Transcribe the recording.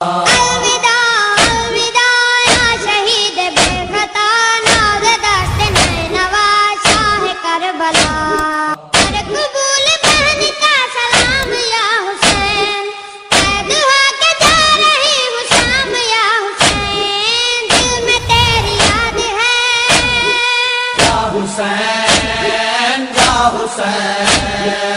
अलविदा अलविदा या शहीद बेखता नाज़ दस्त नैनवा शाह करबला। कर कबूल बहन का सलाम या हुसैन, कैद होके जा रही हूँ शाम या हुसैन, दिल में तेरी याद है या हुसैन या हुसैन।